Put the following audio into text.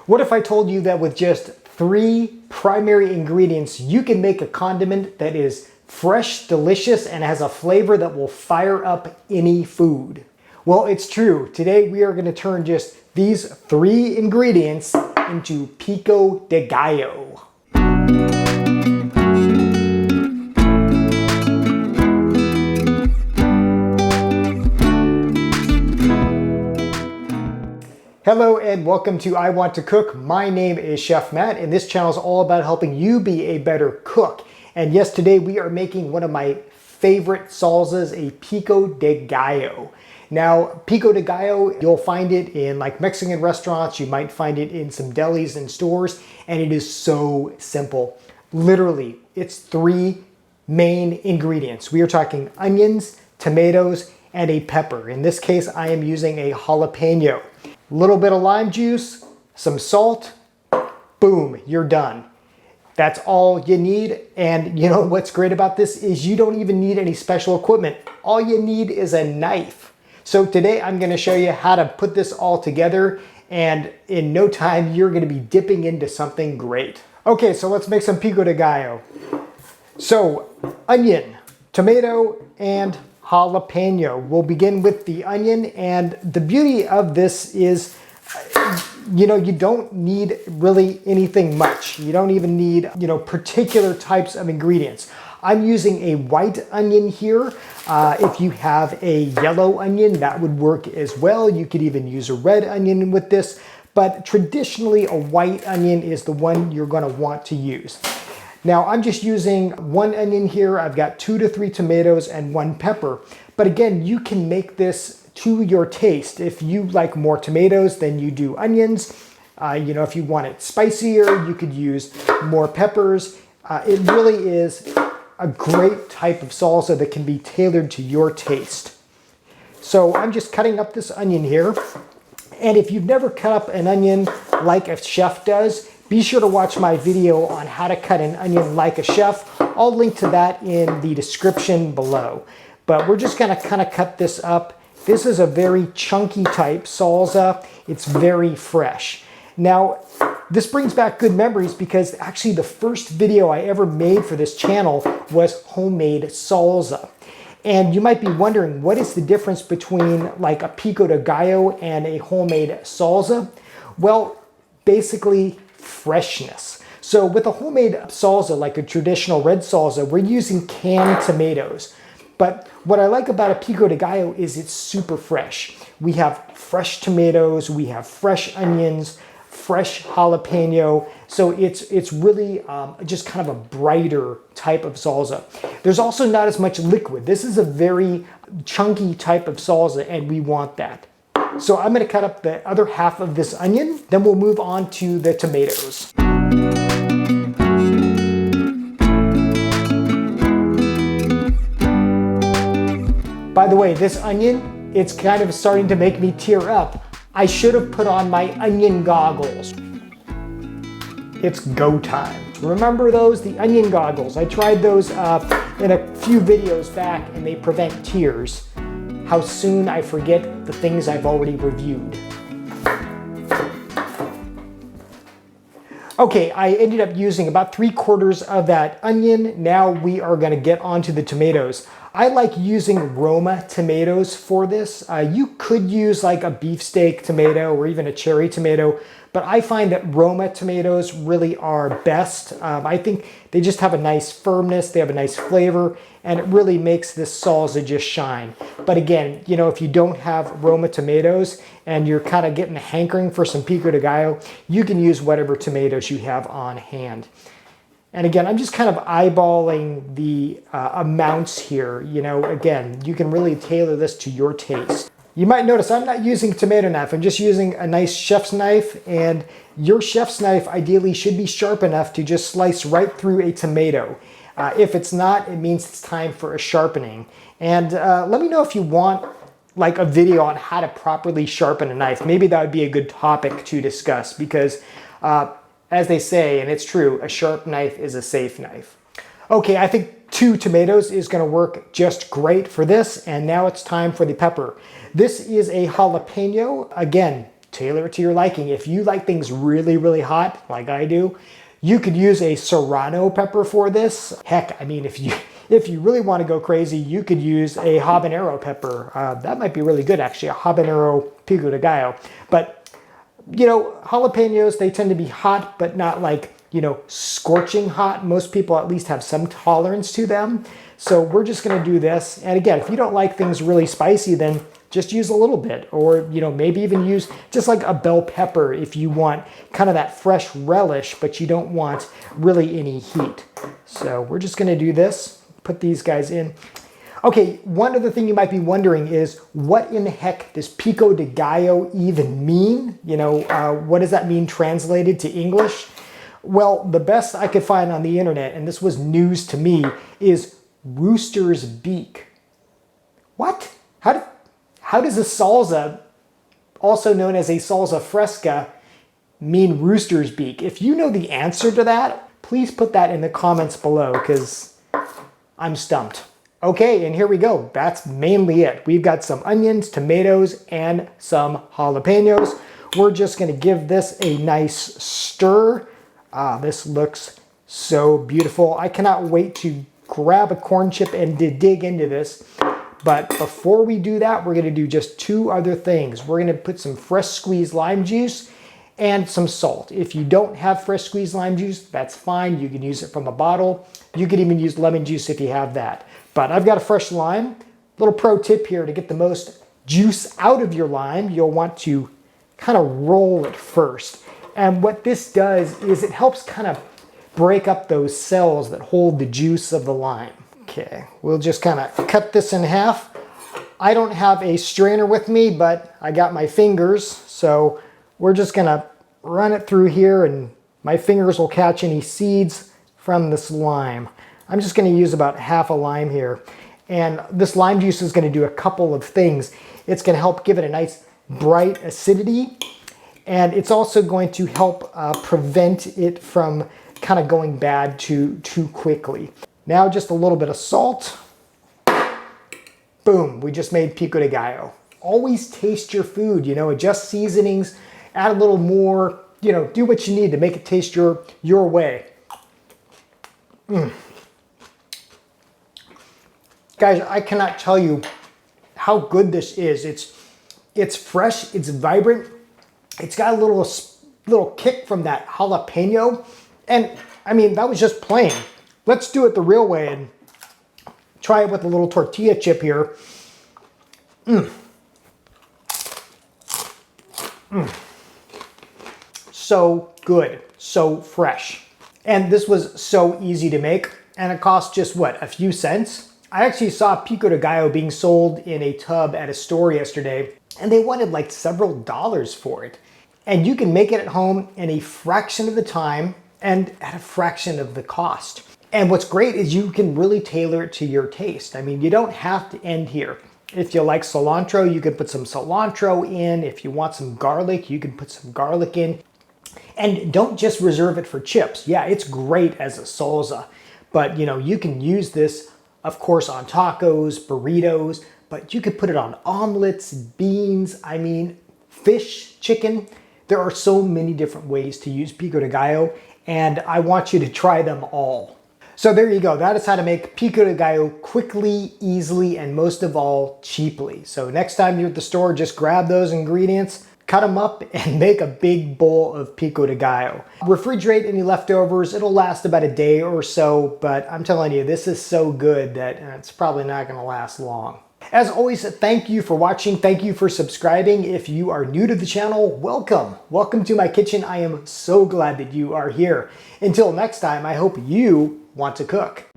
What if I told you that with just 3 primary ingredients, you can make a condiment that is fresh, delicious, and has a flavor that will fire up any food? Well, it's true. Today we are going to turn just these 3 ingredients into Pico De Gallo. Hello and welcome to I Want to Cook. My name is Chef Matt and this channel is all about helping you be a better cook. And yes, today we are making one of my favorite salsas, a Pico De Gallo. Now, Pico De Gallo, you'll find it in like Mexican restaurants, you might find it in some delis and stores, and it is so simple. Literally, it's 3 main ingredients. We are talking onions, tomatoes, and a pepper. In this case, I am using a jalapeno. Little bit of lime juice, some salt, boom, you're done. That's all you need. And you know what's great about this is you don't even need any special equipment. All you need is a knife. So today I'm going to show you how to put this all together, and in no time you're going to be dipping into something great. Okay, so let's make some Pico De Gallo. So onion, tomato, and jalapeno. We'll begin with the onion, and the beauty of this is, you don't need really anything much. You don't even need, particular types of ingredients. I'm using a white onion here. If you have a yellow onion, that would work as well. You could even use a red onion with this, but traditionally a white onion is the one you're going to want to use. Now I'm just using 1 onion here. I've got 2 to 3 tomatoes and 1 pepper. But again, you can make this to your taste. If you like more tomatoes than you do onions, if you want it spicier, you could use more peppers. It really is a great type of salsa that can be tailored to your taste. So I'm just cutting up this onion here. And if you've never cut up an onion like a chef does, be sure to watch my video on how to cut an onion like a chef. I'll link to that in the description below. But we're just gonna kind of cut this up. This is a very chunky type salsa. It's very fresh. Now, this brings back good memories because actually the first video I ever made for this channel was homemade salsa. And you might be wondering, what is the difference between like a Pico De Gallo and a homemade salsa? Well, basically, freshness. So with a homemade salsa, like a traditional red salsa, we're using canned tomatoes. But what I like about a Pico De Gallo is it's super fresh. We have fresh tomatoes, we have fresh onions, fresh jalapeno. So it's really just kind of a brighter type of salsa. There's also not as much liquid. This is a very chunky type of salsa, and we want that. So I'm going to cut up the other half of this onion, then we'll move on to the tomatoes. By the way, this onion, it's kind of starting to make me tear up. I should have put on my onion goggles. It's go time. Remember those? The onion goggles. I tried those in a few videos back, and they prevent tears. How soon I forget the things I've already reviewed. Okay, I ended up using about 3/4 of that onion. Now we are going to get onto the tomatoes. I like using Roma tomatoes for this. You could use like a beefsteak tomato or even a cherry tomato, but I find that Roma tomatoes really are best. I think they just have a nice firmness, they have a nice flavor, and it really makes this salsa just shine. But again, if you don't have Roma tomatoes and you're kind of getting a hankering for some Pico De Gallo, you can use whatever tomatoes you have on hand. And again, I'm just kind of eyeballing the amounts here. Again, you can really tailor this to your taste. You might notice I'm not using a tomato knife. I'm just using a nice chef's knife, and your chef's knife ideally should be sharp enough to just slice right through a tomato. If it's not, it means it's time for a sharpening. And let me know if you want like a video on how to properly sharpen a knife. Maybe that would be a good topic to discuss because as they say, and it's true, a sharp knife is a safe knife. Okay, I think 2 tomatoes is going to work just great for this, and now it's time for the pepper. This is a jalapeno. Again, tailor it to your liking. If you like things really, really hot, like I do, you could use a serrano pepper for this. Heck, I mean, if you really want to go crazy, you could use a habanero pepper. That might be really good, actually, a habanero Pico De Gallo. But, you know, jalapenos, they tend to be hot, but not like, you know, scorching hot. Most people at least have some tolerance to them. So we're just going to do this. And again, if you don't like things really spicy, then just use a little bit, or, you know, maybe even use just like a bell pepper if you want kind of that fresh relish, but you don't want really any heat. So we're just going to do this, put these guys in. Okay, one other thing you might be wondering is, what in the heck does Pico De Gallo even mean? You know, what does that mean translated to English? Well, the best I could find on the internet, and this was news to me, is rooster's beak. What? How does a salsa, also known as a salsa fresca, mean rooster's beak? If you know the answer to that, please put that in the comments below, because I'm stumped. Okay, and here we go. That's mainly it. We've got some onions, tomatoes, and some jalapenos. We're just going to give this a nice stir. This looks so beautiful. I cannot wait to grab a corn chip and to dig into this. But before we do that, we're going to do just two other things. We're going to put some fresh squeezed lime juice and some salt. If you don't have fresh squeezed lime juice, that's fine. You can use it from a bottle. You can even use lemon juice if you have that. But I've got a fresh lime. Little pro tip here: to get the most juice out of your lime, you'll want to kind of roll it first. And what this does is it helps kind of break up those cells that hold the juice of the lime. Okay, we'll just kind of cut this in half. I don't have a strainer with me, but I got my fingers, so we're just gonna run it through here, and my fingers will catch any seeds from this lime. I'm just gonna use about half a lime here. And this lime juice is gonna do a couple of things. It's gonna help give it a nice bright acidity, and it's also going to help prevent it from kind of going bad too quickly. Now just a little bit of salt. Boom, we just made Pico De Gallo. Always taste your food, you know, adjust seasonings, add a little more, you know, do what you need to make it taste your way. Guys, I cannot tell you how good this is. It's fresh, it's vibrant, it's got a little kick from that jalapeno, and I mean, that was just plain. Let's do it the real way and try it with a little tortilla chip here. So good, so fresh. And this was so easy to make, and it cost just what, a few cents? I actually saw Pico De Gallo being sold in a tub at a store yesterday, and they wanted like several dollars for it. And you can make it at home in a fraction of the time and at a fraction of the cost. And what's great is you can really tailor it to your taste. I mean, you don't have to end here. If you like cilantro, you can put some cilantro in. If you want some garlic, you can put some garlic in. And don't just reserve it for chips. Yeah, it's great as a salsa, but you know, you can use this, of course, on tacos, burritos, but you could put it on omelets, beans, I mean, fish, chicken. There are so many different ways to use Pico De Gallo, and I want you to try them all. So there you go. That is how to make Pico De Gallo quickly, easily, and most of all, cheaply. So next time you're at the store, just grab those ingredients, cut them up, and make a big bowl of Pico De Gallo. Refrigerate any leftovers. It'll last about a day or so, but I'm telling you, this is so good that it's probably not going to last long. As always, thank you for watching. Thank you for subscribing. If you are new to the channel, welcome. Welcome to my kitchen. I am so glad that you are here. Until next time, I hope you want to cook.